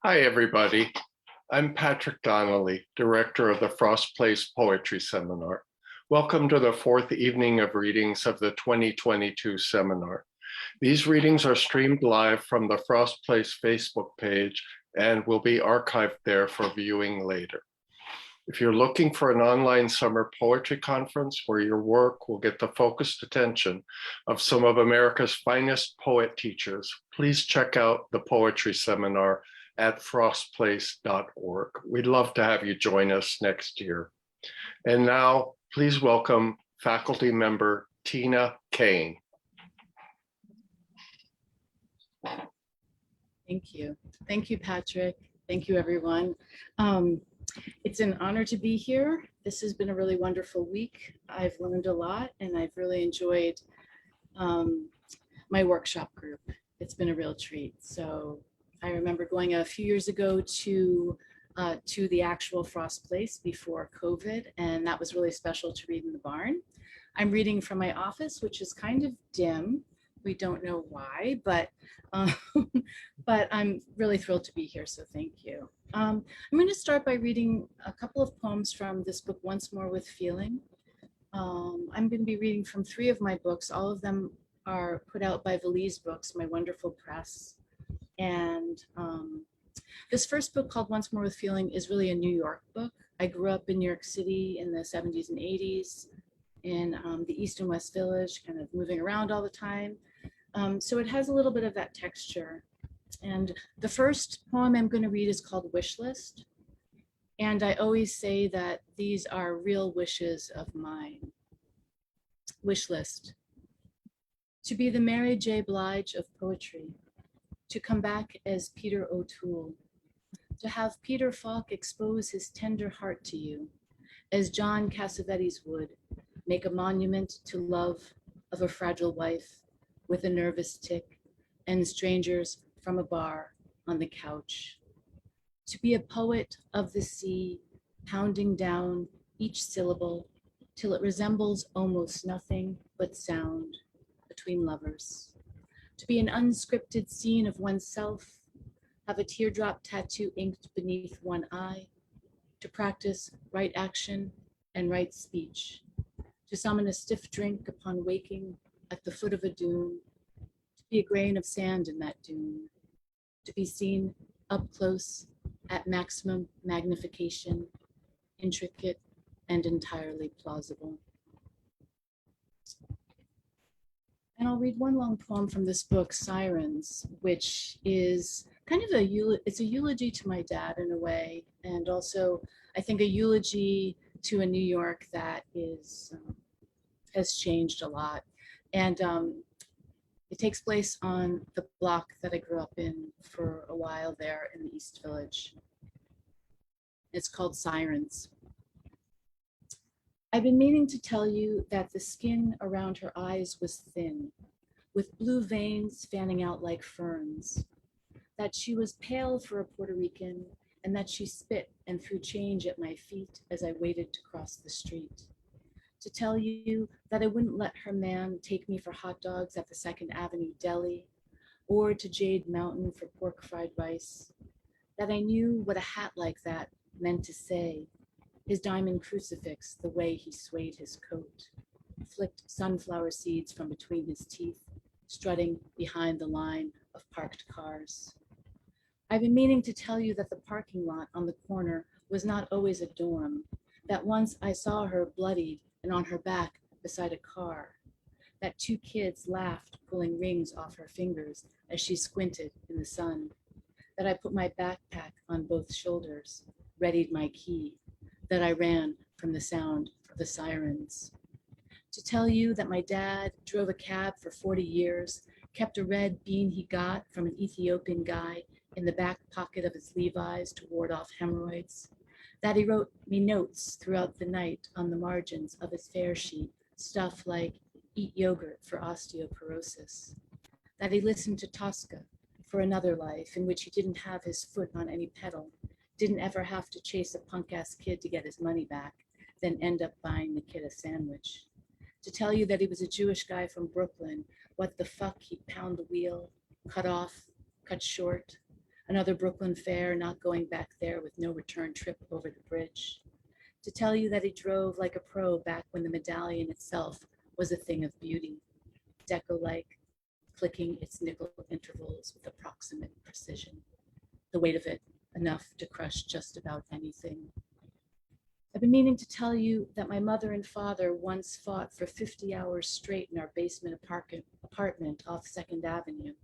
Hi, everybody. I'm Patrick Donnelly, director of the Frost Place Poetry Seminar. Welcome to the fourth evening of readings of the 2022 seminar. These readings are streamed live from the Frost Place Facebook page and will be archived there for viewing later. If you're looking for an online summer poetry conference where your work will get the focused attention of some of America's finest poet teachers, please check out the poetry seminar at frostplace.org. We'd love to have you join us next year. And now, please welcome faculty member Tina Kane. Thank you. Thank you, Patrick. Thank you, everyone. It's an honor to be here. This has been a really wonderful week. I've learned a lot and I've really enjoyed my workshop group. It's been a real treat. So I remember going a few years ago to the actual Frost Place before COVID, and that was really special to read in the barn. I'm reading from my office, which is kind of dim. We don't know why, but I'm really thrilled to be here, so thank you. I'm going to start by reading a couple of poems from this book, Once More with Feeling. I'm going to be reading from 3 of my books. All of them are put out by Valise Books, my wonderful press. And this first book, called Once More with Feeling, is really a New York book. I grew up in New York City in the 70s and 80s in the East and West Village, kind of moving around all the time. So it has a little bit of that texture. And the first poem I'm going to read is called Wish List. And I always say that these are real wishes of mine. Wish list. To be the Mary J. Blige of poetry. To come back as Peter O'Toole. To have Peter Falk expose his tender heart to you, as John Cassavetes would, make a monument to love of a fragile wife with a nervous tick and strangers from a bar on the couch. To be a poet of the sea, pounding down each syllable till it resembles almost nothing but sound between lovers. To be an unscripted scene of oneself, have a teardrop tattoo inked beneath one eye, to practice right action and right speech, to summon a stiff drink upon waking at the foot of a dune, to be a grain of sand in that dune, to be seen up close at maximum magnification, intricate and entirely plausible. And I'll read one long poem from this book, Sirens, which is kind of it's a eulogy to my dad in a way, and also I think a eulogy to a New York that has changed a lot. And it takes place on the block that I grew up in for a while there in the East Village. It's called Sirens. I've been meaning to tell you that the skin around her eyes was thin, with blue veins fanning out like ferns, that she was pale for a Puerto Rican, and that she spit and threw change at my feet as I waited to cross the street. To tell you that I wouldn't let her man take me for hot dogs at the 2nd Avenue Deli, or to Jade Mountain for pork fried rice, that I knew what a hat like that meant to say, his diamond crucifix, the way he swayed his coat, flicked sunflower seeds from between his teeth, strutting behind the line of parked cars. I've been meaning to tell you that the parking lot on the corner was not always a dorm, that once I saw her bloodied and on her back beside a car, that 2 kids laughed, pulling rings off her fingers as she squinted in the sun, that I put my backpack on both shoulders, readied my key, that I ran from the sound of the sirens. To tell you that my dad drove a cab for 40 years, kept a red bean he got from an Ethiopian guy in the back pocket of his Levi's to ward off hemorrhoids, that he wrote me notes throughout the night on the margins of his fare sheet, stuff like eat yogurt for osteoporosis, that he listened to Tosca for another life in which he didn't have his foot on any pedal, didn't ever have to chase a punk-ass kid to get his money back, then end up buying the kid a sandwich. To tell you that he was a Jewish guy from Brooklyn, what the fuck he'd pound the wheel, cut off, cut short, Another Brooklyn fare, not going back there with no return trip over the bridge. To tell you that he drove like a pro back when the medallion itself was a thing of beauty, deco-like, clicking its nickel intervals with approximate precision. The weight of it, enough to crush just about anything. I've been meaning to tell you that my mother and father once fought for 50 hours straight in our basement apartment off 2nd Avenue,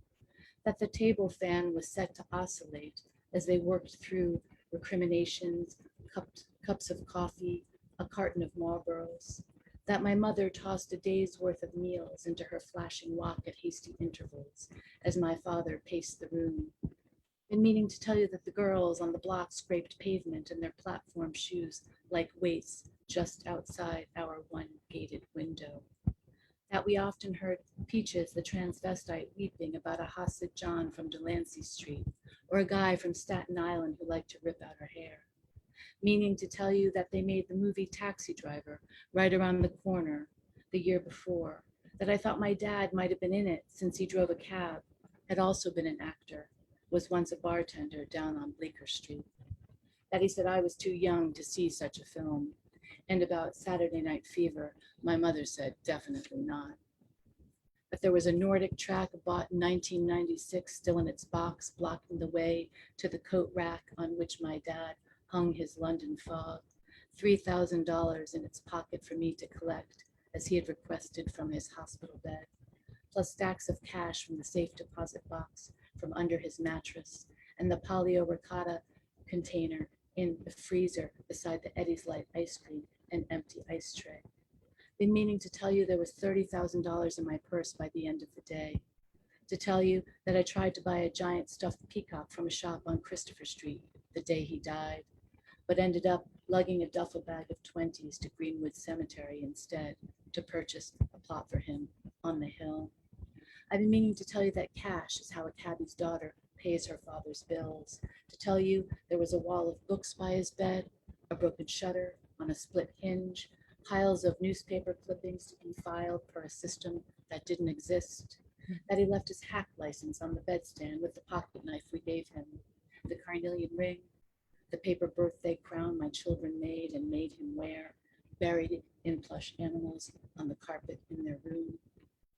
that the table fan was set to oscillate as they worked through recriminations, cups of coffee, a carton of Marlboros, that my mother tossed a day's worth of meals into her flashing walk at hasty intervals as my father paced the room. Been meaning to tell you that the girls on the block scraped pavement in their platform shoes like weights just outside our one gated window. That we often heard Peaches, the transvestite, weeping about a Hasid John from Delancey Street, or a guy from Staten Island who liked to rip out her hair. Meaning to tell you that they made the movie Taxi Driver right around the corner the year before, that I thought my dad might have been in it since he drove a cab, had also been an actor, was once a bartender down on Bleecker Street. That he said I was too young to see such a film. And about Saturday Night Fever, my mother said definitely not. That there was a Nordic track bought in 1996 still in its box, blocking the way to the coat rack on which my dad hung his London Fog, $3,000 in its pocket for me to collect, as he had requested from his hospital bed, plus stacks of cash from the safe deposit box from under his mattress, and the Palio Ricotta container in the freezer beside the Eddie's Light ice cream and empty ice tray. Been meaning to tell you there was $30,000 in my purse by the end of the day. To tell you that I tried to buy a giant stuffed peacock from a shop on Christopher Street the day he died, but ended up lugging a duffel bag of 20s to Greenwood Cemetery instead to purchase a plot for him on the hill. I've been meaning to tell you that cash is how a cabbie's daughter pays her father's bills. To tell you there was a wall of books by his bed, a broken shutter on a split hinge, piles of newspaper clippings to be filed per a system that didn't exist, that he left his hack license on the bedstand with the pocket knife we gave him, the carnelian ring, the paper birthday crown my children made and made him wear, buried in plush animals on the carpet in their room,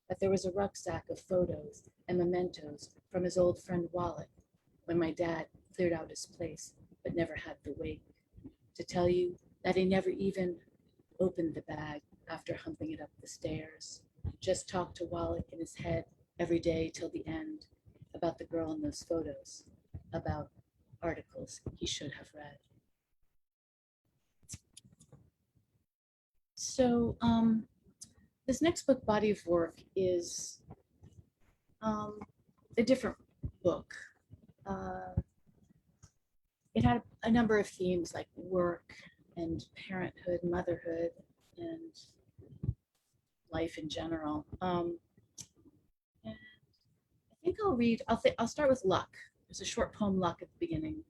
that there was a rucksack of photos and mementos from his old friend Wallet when my dad cleared out his place but never had the wake. To tell you that he never even opened the bag after humping it up the stairs, just talked to Wallet in his head every day till the end about the girl in those photos, about articles he should have read. So this next book, body of work, is a different book. It had a number of themes like work and parenthood, motherhood, and life in general. And I think I'll start with luck. There's a short poem, Luck, at the beginning.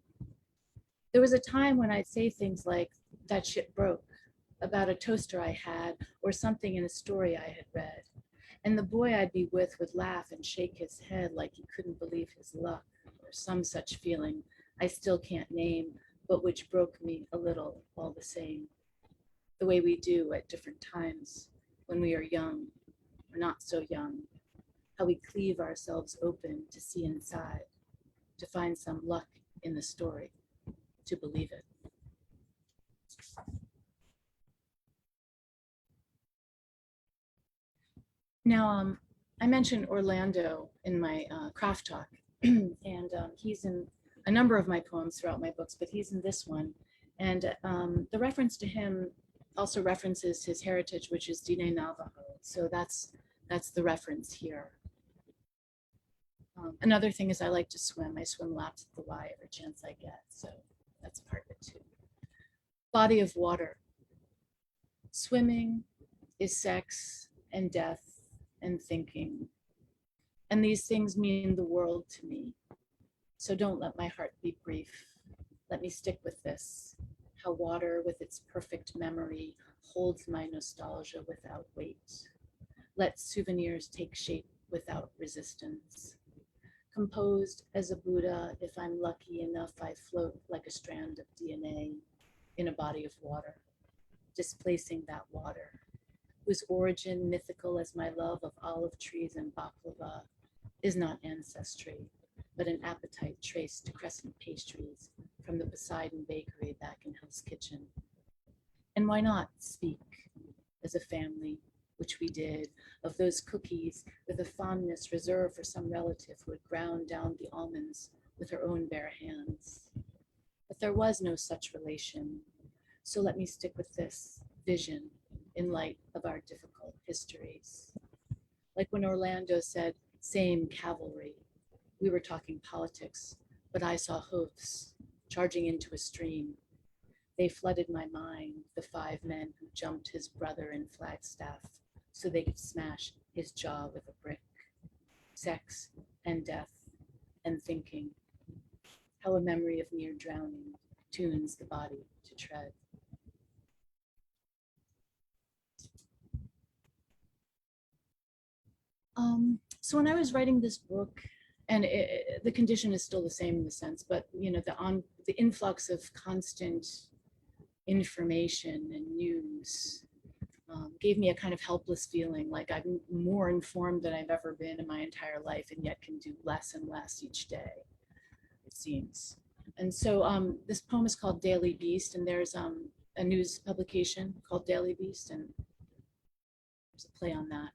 There was a time when I'd say things like, that shit broke, about a toaster I had, or something in a story I had read. And the boy I'd be with would laugh and shake his head like he couldn't believe his luck, or some such feeling I still can't name, but which broke me a little all the same. The way we do at different times when we are young or not so young, how we cleave ourselves open to see inside, to find some luck in the story, to believe it. Now, I mentioned Orlando in my craft talk, and he's in a number of my poems throughout my books, but he's in this one. And the reference to him also references his heritage, which is Diné Navajo. So that's the reference here. Another thing is I like to swim. I swim laps at the Y every chance I get. So that's part of it too. Body of water. Swimming is sex and death and thinking. And these things mean the world to me. So don't let my heart be brief. Let me stick with this. How water with its perfect memory holds my nostalgia without weight. Let souvenirs take shape without resistance. Composed as a Buddha, if I'm lucky enough, I float like a strand of DNA in a body of water, displacing that water, whose origin, mythical as my love of olive trees and baklava, is not ancestry, but an appetite traced to crescent pastries from the Poseidon Bakery back in Hell's Kitchen. And why not speak as a family, which we did, of those cookies with a fondness reserved for some relative who had ground down the almonds with her own bare hands. But there was no such relation. So let me stick with this vision in light of our difficult histories. Like when Orlando said, same cavalry, we were talking politics, but I saw hoofs charging into a stream. They flooded my mind, the 5 men who jumped his brother in Flagstaff so they could smash his jaw with a brick. Sex and death and thinking, how a memory of near drowning tunes the body to tread. So when I was writing this book, and the condition is still the same in the sense, but the influx of constant information and news gave me a kind of helpless feeling, like I'm more informed than I've ever been in my entire life, and yet can do less and less each day, it seems. And so this poem is called Daily Beast, and there's a news publication called Daily Beast, and there's a play on that.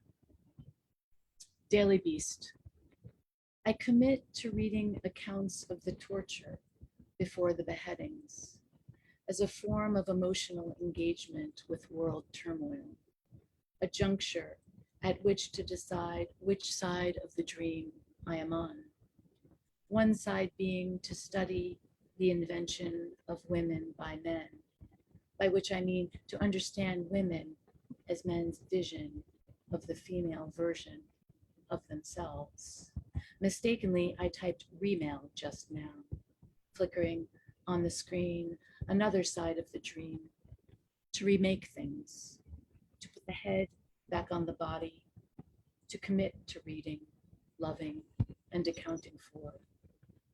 Daily Beast. I commit to reading accounts of the torture before the beheadings as a form of emotional engagement with world turmoil, a juncture at which to decide which side of the dream I am on. One side being to study the invention of women by men, by which I mean to understand women as men's vision of the female version of themselves. Mistakenly, I typed remail just now, flickering on the screen another side of the dream, to remake things, to put the head back on the body, to commit to reading, loving, and accounting for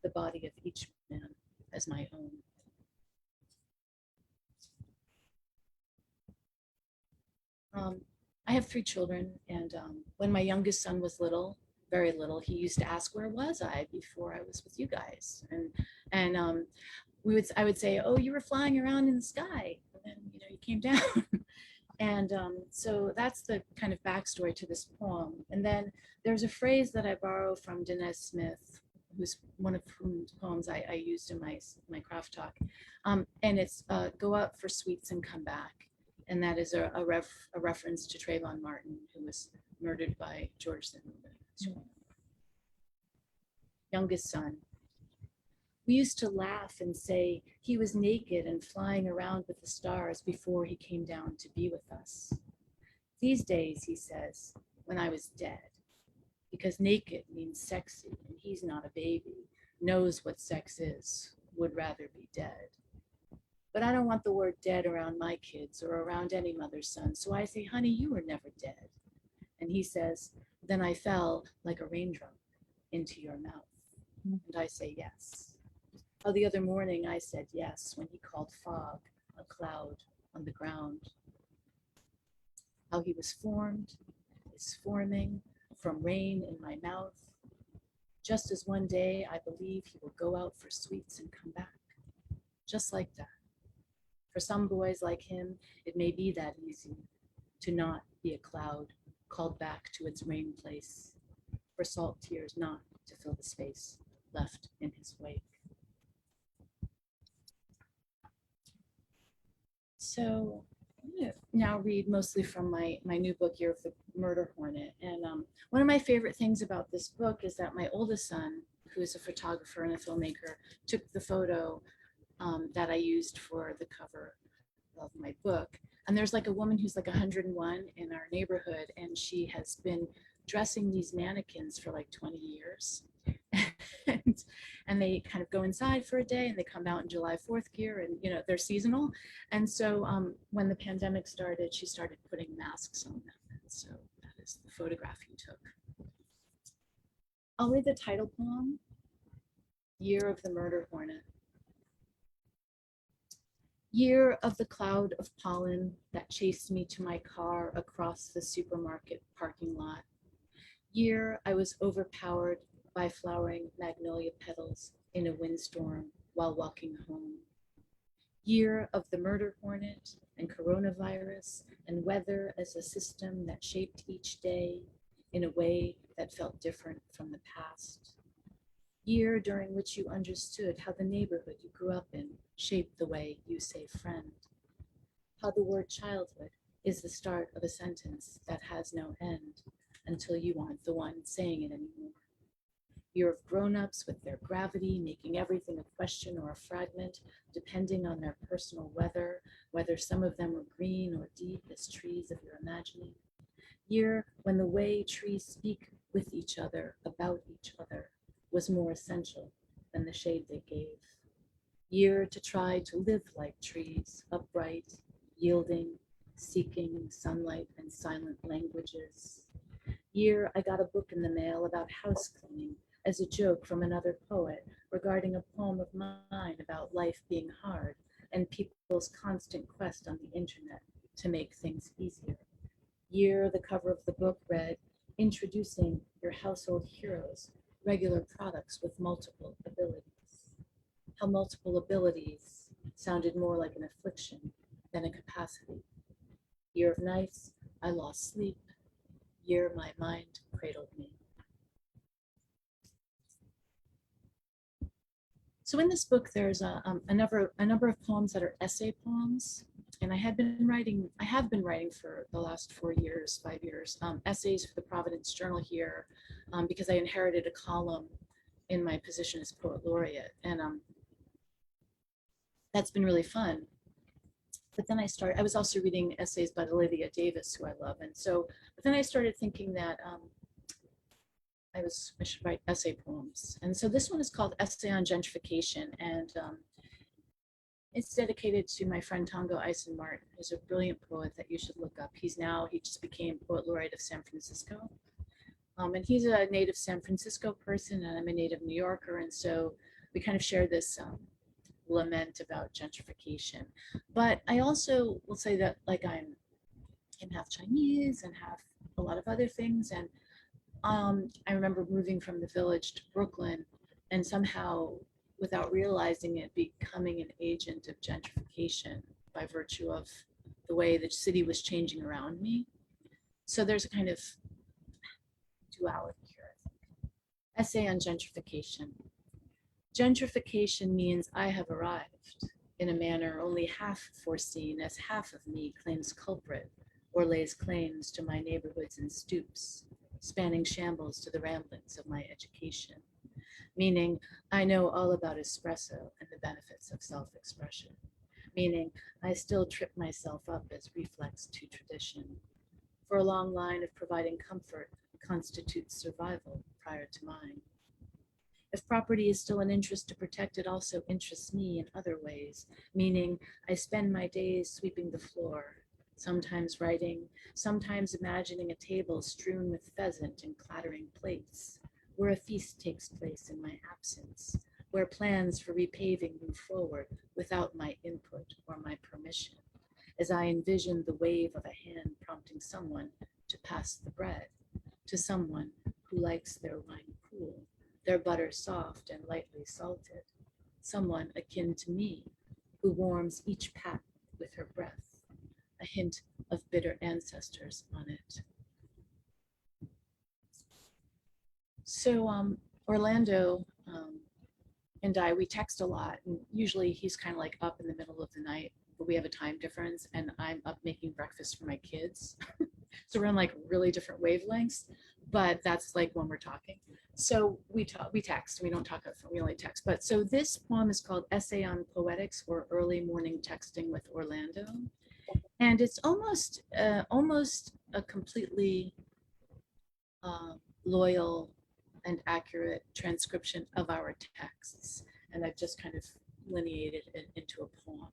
the body of each man as my own. I have 3 children, and when my youngest son was little, very little, he used to ask, where was I before I was with you guys? And I would say, oh, you were flying around in the sky, and then you came down. And so that's the kind of backstory to this poem. And then there's a phrase that I borrow from Dinesh Smith, who's one of whose poems I used in my craft talk. And it's go out for sweets and come back. And that is a reference to Trayvon Martin, who was murdered by George Zimmerman. Youngest son. We used to laugh and say he was naked and flying around with the stars before he came down to be with us. These days, he says, when I was dead, because naked means sexy, and he's not a baby, knows what sex is, would rather be dead. But I don't want the word dead around my kids or around any mother's son, so I say, honey, you were never dead. And he says, then I fell like a raindrop into your mouth. And I say, yes. How the other morning I said yes when he called fog a cloud on the ground. How he was formed, is forming from rain in my mouth. Just as one day I believe he will go out for sweets and come back. Just like that. For some boys like him, it may be that easy to not be a cloud called back to its rain place, for salt tears not to fill the space left in his wake. So I'm going to now read mostly from my new book, Year of the Murder Hornet. And one of my favorite things about this book is that my oldest son, who is a photographer and a filmmaker, took the photo that I used for the cover of my book. And there's like a woman who's like 101 in our neighborhood, and she has been dressing these mannequins for like 20 years. and they kind of go inside for a day and they come out in July 4th gear, and they're seasonal. And so when the pandemic started, she started putting masks on them. And so that is the photograph he took. I'll read the title poem, Year of the Murder Hornet. Year of the cloud of pollen that chased me to my car across the supermarket parking lot. Year I was overpowered by flowering magnolia petals in a windstorm while walking home. Year of the murder hornet and coronavirus and weather as a system that shaped each day in a way that felt different from the past. Year during which you understood how the neighborhood you grew up in shaped the way you say friend. How the word childhood is the start of a sentence that has no end until you aren't the one saying it anymore. Year of grown-ups with their gravity, making everything a question or a fragment, depending on their personal weather, whether some of them were green or deep as trees of your imagining. Year when the way trees speak with each other, about each other, was more essential than the shade they gave. Year to try to live like trees, upright, yielding, seeking sunlight and silent languages. Year I got a book in the mail about house cleaning as a joke from another poet regarding a poem of mine about life being hard and people's constant quest on the internet to make things easier. Year the cover of the book read, Introducing Your Household Heroes, Regular Products with Multiple Abilities. How multiple abilities sounded more like an affliction than a capacity. Year of nights I lost sleep. Year my mind cradled me. So in this book, there's a number of poems that are essay poems, and I have been writing for the last 5 years, essays for the Providence Journal here, because I inherited a column in my position as poet laureate, and that's been really fun. But then I was also reading essays by Olivia Davis, who I love, but then I started thinking that I should write essay poems. And so this one is called Essay on Gentrification. And it's dedicated to my friend Tongo Eisen-Martin, who's a brilliant poet that you should look up. He just became Poet Laureate of San Francisco. And he's a native San Francisco person, and I'm a native New Yorker. And so we kind of share this lament about gentrification. But I also will say that I'm half Chinese and half a lot of other things. And I remember moving from the village to Brooklyn and somehow, without realizing it, becoming an agent of gentrification by virtue of the way the city was changing around me. So there's a kind of duality here, I think. Essay on gentrification. Gentrification means I have arrived in a manner only half foreseen, as half of me claims culprit or lays claims to my neighborhoods and stoops, spanning shambles to the ramblings of my education, meaning I know all about espresso and the benefits of self-expression, meaning I still trip myself up as reflex to tradition. For a long line of providing comfort constitutes survival prior to mine. If property is still an interest to protect, it also interests me in other ways, meaning I spend my days sweeping the floor, sometimes writing, sometimes imagining a table strewn with pheasant and clattering plates, where a feast takes place in my absence, where plans for repaving move forward without my input or my permission, as I envision the wave of a hand prompting someone to pass the bread to someone who likes their wine cool, their butter soft and lightly salted, someone akin to me who warms each pat with her breath, a hint of bitter ancestors on it. So Orlando and we text a lot, and usually he's kind of like up in the middle of the night, but we have a time difference, and I'm up making breakfast for my kids. So we're on like really different wavelengths, but that's like when we're talking. So we text, we don't talk on the phone, we only text. But so this poem is called Essay on Poetics, or Early Morning Texting with Orlando. And it's almost a completely loyal and accurate transcription of our texts. And I've just kind of lineated it into a poem.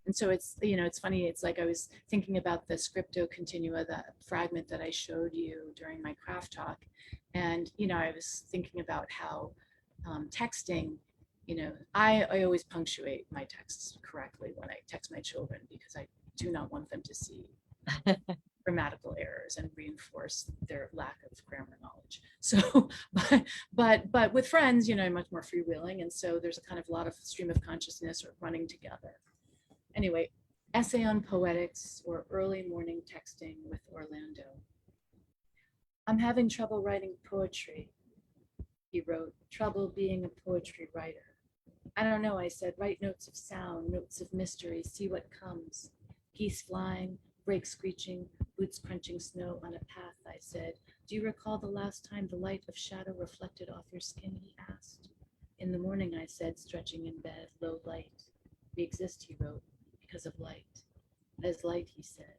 And so it's funny, it's like I was thinking about the scripto continua, that fragment that I showed you during my craft talk. And, I was thinking about how texting, I always punctuate my texts correctly when I text my children because I do not want them to see grammatical errors and reinforce their lack of grammar knowledge. So, but with friends, I'm much more freewheeling. And so there's a kind of lot of stream of consciousness or running together. Anyway, essay on poetics or early morning texting with Orlando. I'm having trouble writing poetry, he wrote, trouble being a poetry writer. I don't know, I said, write notes of sound, notes of mystery, see what comes. Geese flying, brakes screeching, boots crunching snow on a path, I said. Do you recall the last time the light of shadow reflected off your skin, he asked. In the morning, I said, stretching in bed, low light. We exist, he wrote, because of light. As light, he said.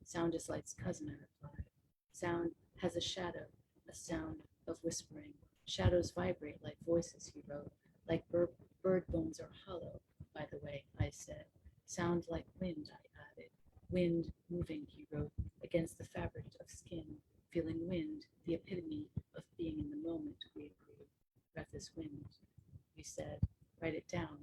Sound is light's cousin, I replied. Sound has a shadow, a sound of whispering. Shadows vibrate like voices, he wrote, like bird bones are hollow, by the way, I said. Sound like wind, I added. Wind moving, he wrote, against the fabric of skin, feeling wind, the epitome of being in the moment, we agreed. Breath is wind. We said, write it down,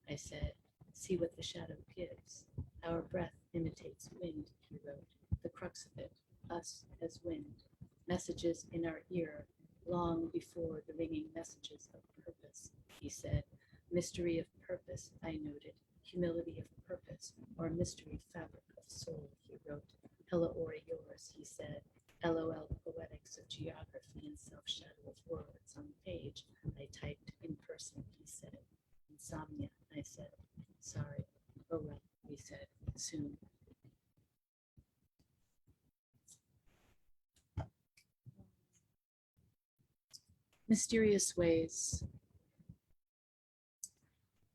I said. See what the shadow gives. Our breath imitates wind, he wrote. The crux of it, us as wind. Messages in our ear, long before the ringing messages of purpose, he said. Mystery of purpose, I noted. Humility of purpose, or mystery fabric of soul, he wrote. Hella or yours, he said. LOL poetics of geography and self-shadow of words on the page. I typed in person, he said. Insomnia, I said. Sorry. Oh well, we said. Soon. Mysterious ways.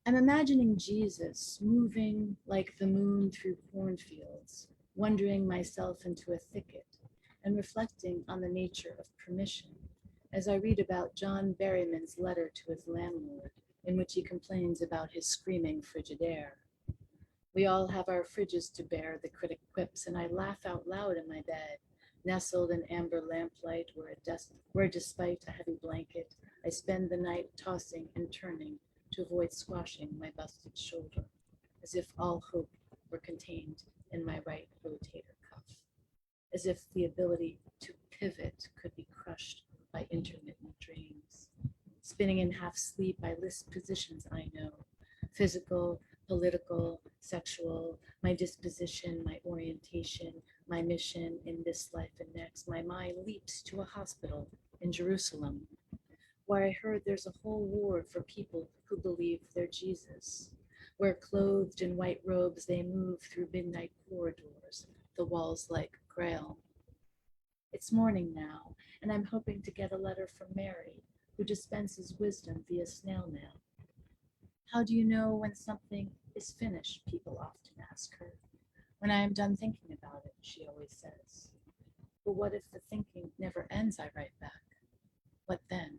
I'm imagining Jesus moving like the moon through cornfields, wandering myself into a thicket, and reflecting on the nature of permission as I read about John Berryman's letter to his landlord, in which he complains about his screaming Frigidaire. We all have our fridges to bear, the critic quips, and I laugh out loud in my bed, nestled in amber lamplight where despite a heavy blanket, I spend the night tossing and turning to avoid squashing my busted shoulder, as if all hope were contained in my right rotator cuff, as if the ability to pivot could be crushed by intermittent dreams. Spinning in half sleep, I list positions I know, physical, political, sexual, my disposition, my orientation, my mission in this life and next. My mind leaps to a hospital in Jerusalem, where I heard there's a whole ward for people who believe they're Jesus, where clothed in white robes they move through midnight corridors, the walls like Grail. It's morning now, and I'm hoping to get a letter from Mary, who dispenses wisdom via snail mail. How do you know when something is finished? People often ask her. When I am done thinking about it, she always says. But what if the thinking never ends? I write back. What then?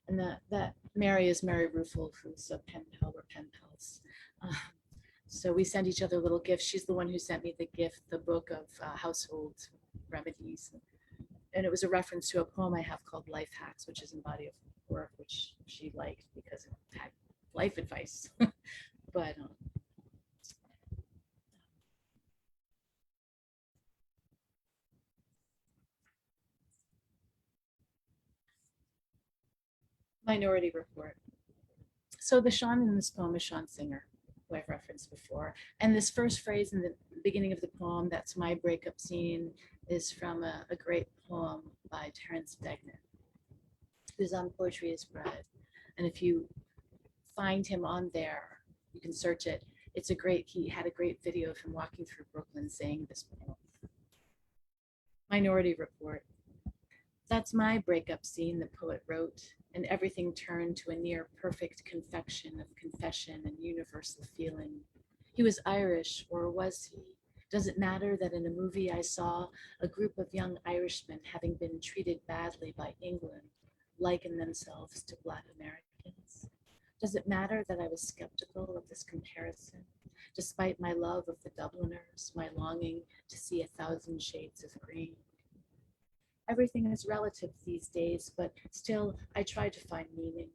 And that Mary is Mary Ruffle, who's a pen pal. We're pen pals. So we send each other little gifts. She's the one who sent me the gift, the book of household remedies. And it was a reference to a poem I have called Life Hacks, which is a body of work, which she liked because it had life advice. But Minority Report. So the Sean in this poem is Sean Singer, who I've referenced before. And this first phrase in the beginning of the poem, that's my breakup scene, is from a great poem by Terence Degnan, who's on Poetry is Bread. And if you find him on there, you can search it. He had a great video of him walking through Brooklyn saying this poem. Minority Report. That's my breakup scene, the poet wrote, and everything turned to a near perfect confection of confession and universal feeling. He was Irish, or was he? Does it matter that in a movie I saw a group of young Irishmen having been treated badly by England liken themselves to Black Americans? Does it matter that I was skeptical of this comparison, despite my love of the Dubliners, my longing to see 1,000 shades of green? Everything is relative these days, but still I try to find meaning.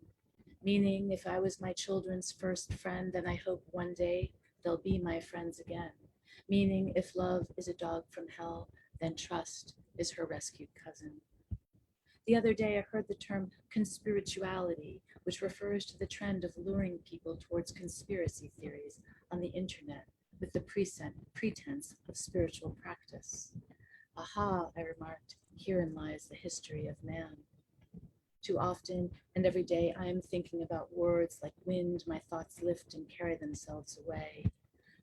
Meaning, if I was my children's first friend, then I hope one day they'll be my friends again. Meaning, if love is a dog from hell, then trust is her rescued cousin. The other day, I heard the term conspirituality, which refers to the trend of luring people towards conspiracy theories on the internet with the pretense of spiritual practice. Aha, I remarked, herein lies the history of man. Too often and every day, I am thinking about words like wind, my thoughts lift and carry themselves away.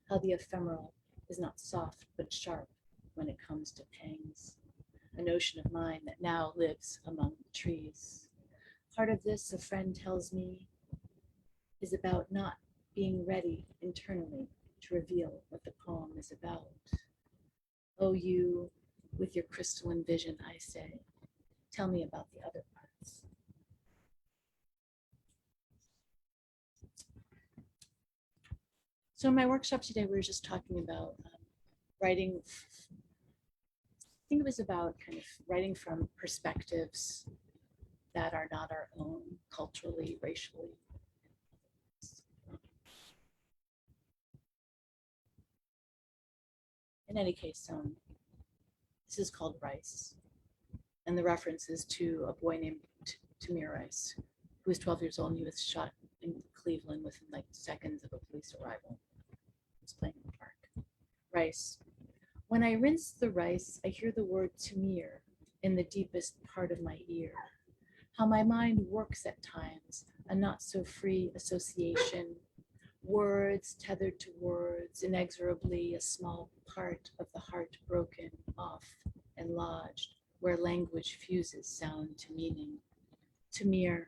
How the ephemeral is not soft but sharp when it comes to pangs. A notion of mine that now lives among the trees. Part of this, a friend tells me, is about not being ready internally to reveal what the poem is about. Oh, you, with your crystalline vision, I say, tell me about the other parts. So in my workshop today, we were just talking about writing. I think it was about kind of writing from perspectives that are not our own, culturally, racially. In any case, this is called Rice, and the reference is to a boy named Tamir Rice, who was 12 years old and he was shot in Cleveland within like seconds of a police arrival. He was playing in the park. Rice. When I rinse the rice, I hear the word Tamir in the deepest part of my ear. How my mind works at times, a not so free association. Words tethered to words, inexorably a small part of the heart broken off and lodged, where language fuses sound to meaning. Tamir,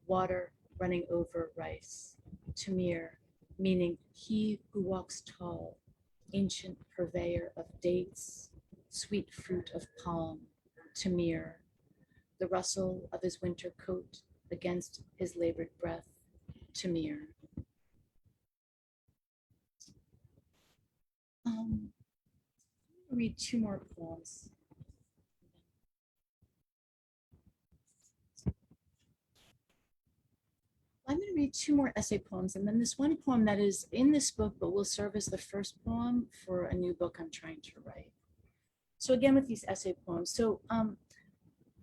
water running over rice. Tamir, meaning he who walks tall, ancient purveyor of dates, sweet fruit of palm. Tamir, the rustle of his winter coat against his labored breath. Tamir. Read two more poems. I'm going to read two more essay poems, and then this one poem that is in this book but will serve as the first poem for a new book I'm trying to write. So again, with these essay poems,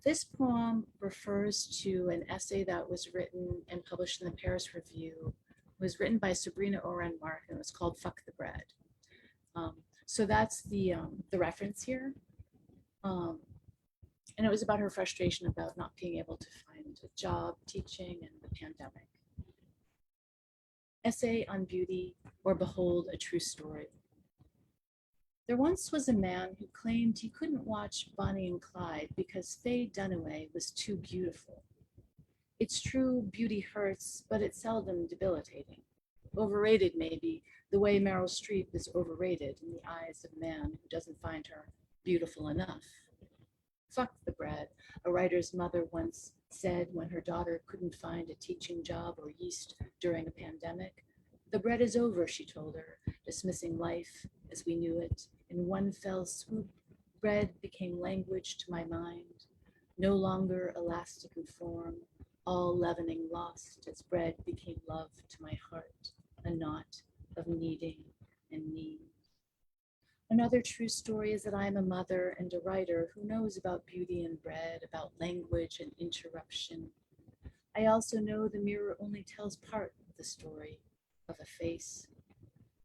this poem refers to an essay that was written and published in the Paris Review. It was written by Sabrina Oren-Mark, and it was called "Fuck the Bread." So that's the reference here. And it was about her frustration about not being able to find a job teaching and the pandemic. Essay on Beauty, or Behold a True Story. There once was a man who claimed he couldn't watch Bonnie and Clyde because Faye Dunaway was too beautiful. It's true, beauty hurts, but it's seldom debilitating. Overrated, maybe, the way Meryl Streep is overrated in the eyes of a man who doesn't find her beautiful enough. Fuck the bread, a writer's mother once said when her daughter couldn't find a teaching job or yeast during a pandemic. The bread is over, she told her, dismissing life as we knew it. In one fell swoop, bread became language to my mind, no longer elastic in form, all leavening lost as bread became love to my heart, a knot of needing and need. Another true story is that I am a mother and a writer who knows about beauty and bread, about language and interruption. I also know the mirror only tells part of the story of a face.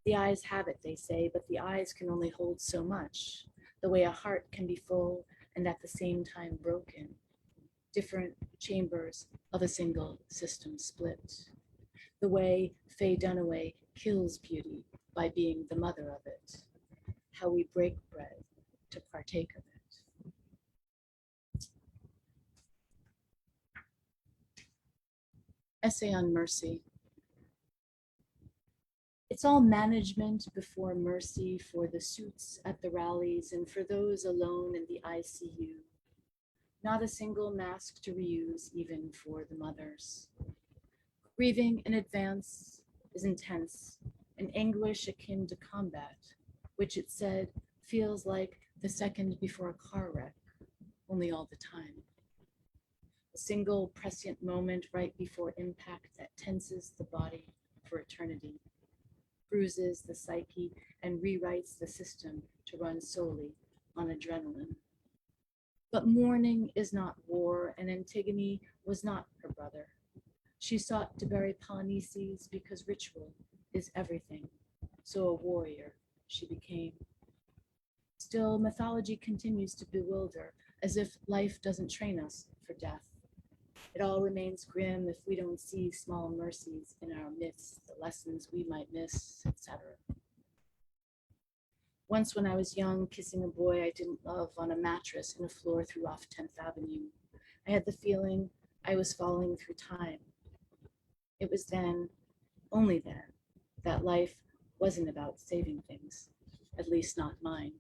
The eyes have it, they say, but the eyes can only hold so much, the way a heart can be full and at the same time broken. Different chambers of a single system split. The way Faye Dunaway kills beauty by being the mother of it. How we break bread to partake of it. Essay on Mercy. It's all management before mercy for the suits at the rallies and for those alone in the ICU. Not a single mask to reuse, even for the mothers. Grieving in advance is intense, an anguish akin to combat, which it said feels like the second before a car wreck. only all the time. A single prescient moment right before impact that tenses the body for eternity, bruises the psyche, and rewrites the system to run solely on adrenaline. But mourning is not war, and Antigone was not her brother. She sought to bury Polynices because ritual is everything. So a warrior she became. Still, mythology continues to bewilder, as if life doesn't train us for death. It all remains grim if we don't see small mercies in our myths, the lessons we might miss, etc. Once when I was young, kissing a boy I didn't love on a mattress in a floor through off 10th Avenue, I had the feeling I was falling through time. It was then, only then, that life wasn't about saving things, at least not mine.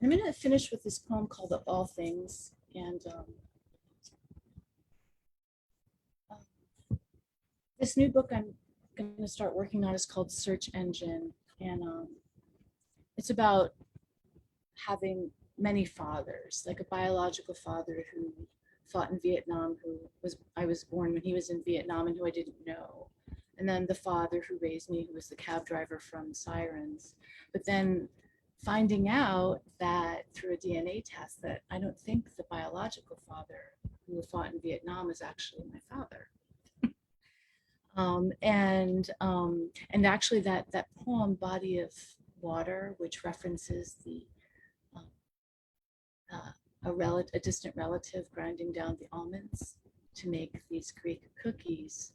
I'm going to finish with this poem called Of All Things. And this new book I'm going to start working on is called Search Engine. And it's about having many fathers, like a biological father who fought in Vietnam, I was born when he was in Vietnam and who I didn't know. And then the father who raised me, who was the cab driver from Sirens. But then finding out that through a DNA test that I don't think the biological father who fought in Vietnam is actually my father. And actually that poem, Body of Water, which references the a distant relative grinding down the almonds to make these Greek cookies.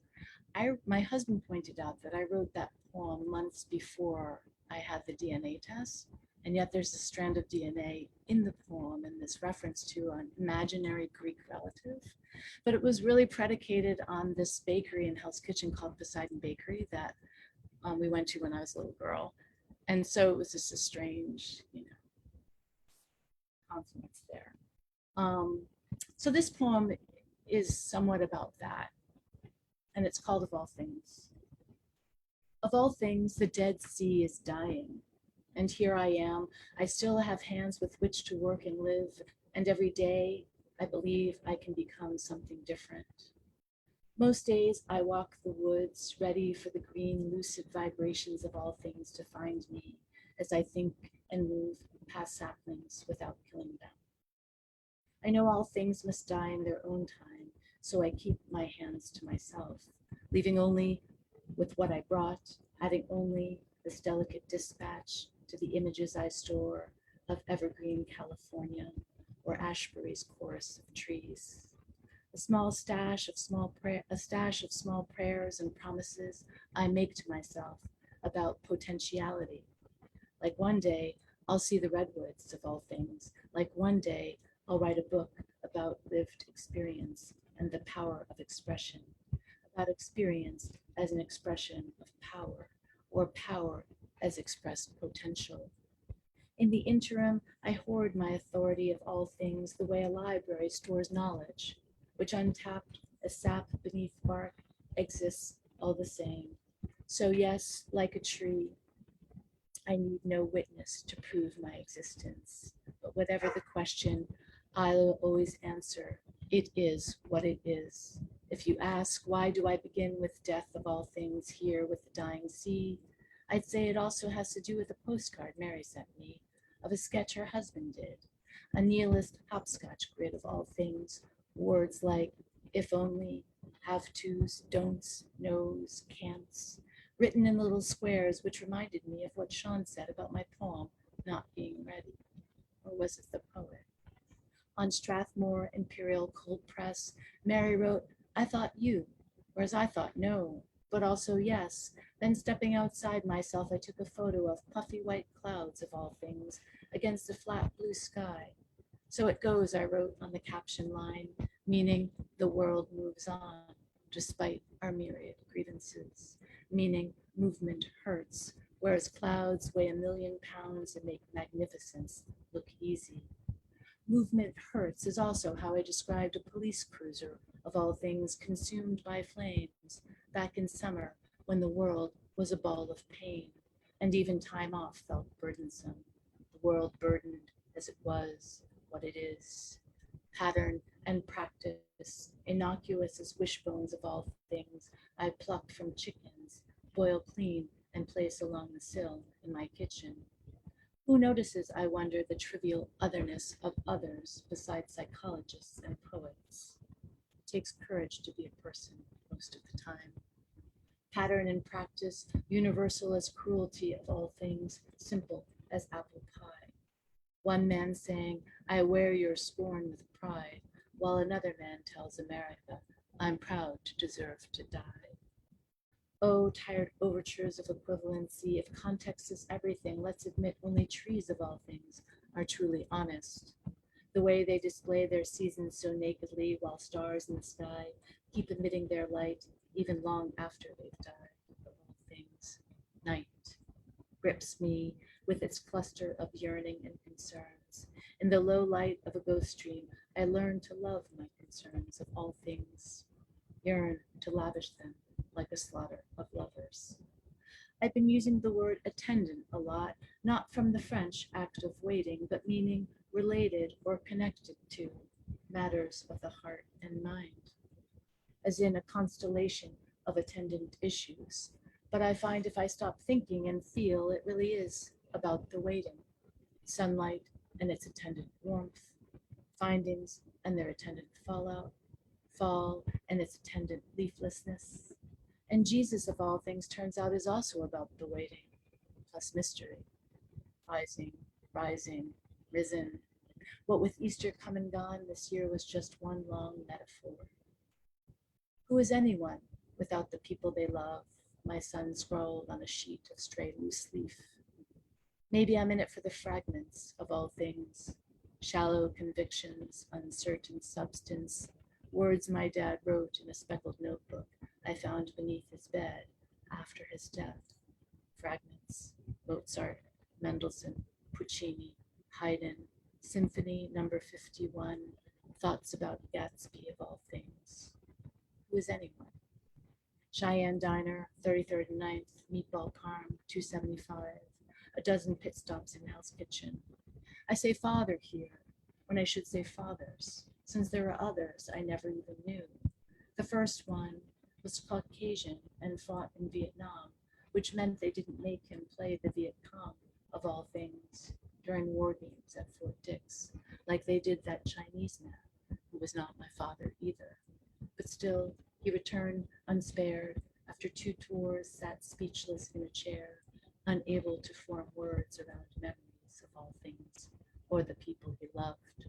My husband pointed out that I wrote that poem months before I had the DNA test, and yet there's a strand of DNA in the poem and this reference to an imaginary Greek relative. But it was really predicated on this bakery in Hell's Kitchen called Poseidon Bakery that we went to when I was a little girl. And so it was just a strange, consonance there. So this poem is somewhat about that, and it's called Of All Things. Of all things, the Dead Sea is dying, and here I am. I still have hands with which to work and live, and every day I believe I can become something different. Most days I walk the woods, ready for the green, lucid vibrations of all things to find me as I think and move past saplings without killing them. I know all things must die in their own time, so I keep my hands to myself, leaving only with what I brought, adding only this delicate dispatch to the images I store of evergreen California or Ashbury's chorus of trees. A stash of small prayers and promises I make to myself about potentiality. Like one day I'll see the redwoods of all things. Like one day I'll write a book about lived experience and the power of expression, about experience as an expression of power, or power as expressed potential. In the interim, I hoard my authority of all things the way a library stores knowledge, which untapped as sap beneath bark exists all the same. So yes, like a tree, I need no witness to prove my existence. But whatever the question, I'll always answer, it is what it is. If you ask, why do I begin with death of all things here with the dying sea? I'd say it also has to do with a postcard Mary sent me of a sketch her husband did, a nihilist hopscotch grid of all things, words like if only, have tos, don'ts, knows, can'ts, written in little squares, which reminded me of what Sean said about my poem not being ready. Or was it the poet? On Strathmore Imperial Cold Press, Mary wrote, I thought you, whereas I thought no, but also yes. Then stepping outside myself, I took a photo of puffy white clouds of all things against a flat blue sky. So it goes, I wrote on the caption line, meaning the world moves on despite our myriad grievances, meaning movement hurts, whereas clouds weigh 1,000,000 pounds and make magnificence look easy. Movement hurts is also how I described a police cruiser of all things consumed by flames back in summer when the world was a ball of pain and even time off felt burdensome. The world burdened as it was what it is. Pattern and practice, innocuous as wishbones of all things, I pluck from chickens, boil clean, and place along the sill in my kitchen. Who notices, I wonder, the trivial otherness of others besides psychologists and poets? It takes courage to be a person most of the time. Pattern and practice, universal as cruelty of all things, simple as apple pie. One man saying, I wear your scorn with pride, while another man tells America, I'm proud to deserve to die. Oh, tired overtures of equivalency, if context is everything, let's admit only trees of all things are truly honest. The way they display their seasons so nakedly while stars in the sky keep emitting their light even long after they've died of all things. Night grips me with its cluster of yearning and concerns. In the low light of a ghost dream, I learn to love my concerns of all things, yearn to lavish them like a slaughter of lovers. I've been using the word attendant a lot, not from the French act of waiting, but meaning related or connected to matters of the heart and mind, as in a constellation of attendant issues. But I find if I stop thinking and feel, it really is about the waiting, sunlight and its attendant warmth, findings and their attendant fallout, fall and its attendant leaflessness. And Jesus, of all things, turns out is also about the waiting, plus mystery, rising, rising, risen. What with Easter come and gone, this year was just one long metaphor. Who is anyone without the people they love? My son scrawled on a sheet of stray loose leaf. Maybe I'm in it for the fragments of all things, shallow convictions, uncertain substance, words my dad wrote in a speckled notebook I found beneath his bed after his death. Fragments, Mozart, Mendelssohn, Puccini, Haydn, Symphony Number 51, thoughts about Gatsby of all things. Who is anyone? Cheyenne Diner, 33rd and 9th, Meatball Parm, 275, a dozen pit stops in Hell's Kitchen. I say father here, when I should say fathers, since there are others I never even knew. The first one was Caucasian and fought in Vietnam, which meant they didn't make him play the Viet Cong, of all things, during war games at Fort Dix, like they did that Chinese man, who was not my father either. But still, he returned unspared, after 2 tours, sat speechless in a chair, unable to form words around memories of all things, or the people he loved.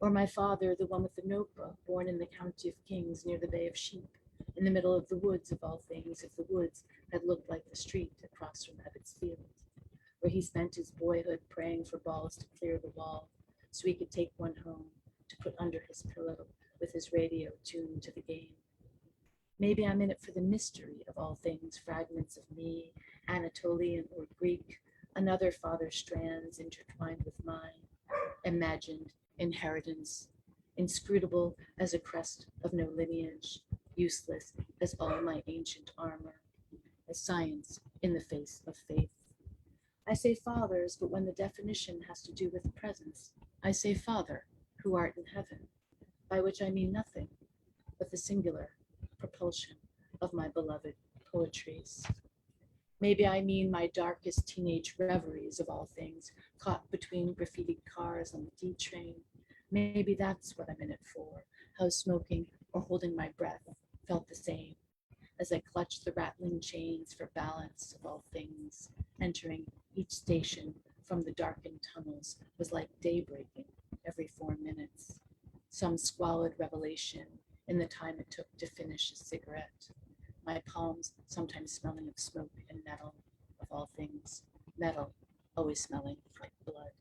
Or my father, the one with the notebook, born in the County of Kings near the Bay of Sheep, in the middle of the woods of all things, if the woods had looked like the street across from Ebbets Field, where he spent his boyhood praying for balls to clear the wall, so he could take one home to put under his pillow with his radio tuned to the game. Maybe I'm in it for the mystery of all things, fragments of me, Anatolian or Greek, another father's strands intertwined with mine, imagined inheritance, inscrutable as a crest of no lineage, useless as all my ancient armor, as science in the face of faith. I say fathers, but when the definition has to do with presence, I say Father, who art in heaven, by which I mean nothing but the singular propulsion of my beloved poetries. Maybe I mean my darkest teenage reveries of all things, caught between graffitied cars on the D train. Maybe that's what I'm in it for, how smoking or holding my breath felt the same as I clutched the rattling chains for balance of all things. Entering each station from the darkened tunnels was like daybreaking every 4 minutes. Some squalid revelation in the time it took to finish a cigarette. My palms sometimes smelling of smoke and metal, of all things. Metal always smelling like blood.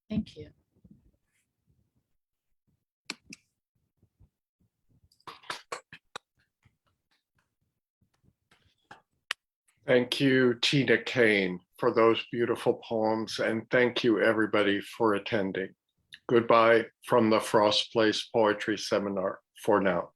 Thank you. Thank you, Tina Kane, for those beautiful poems, and thank you, everybody, for attending. Goodbye from the Frost Place Poetry Seminar for now.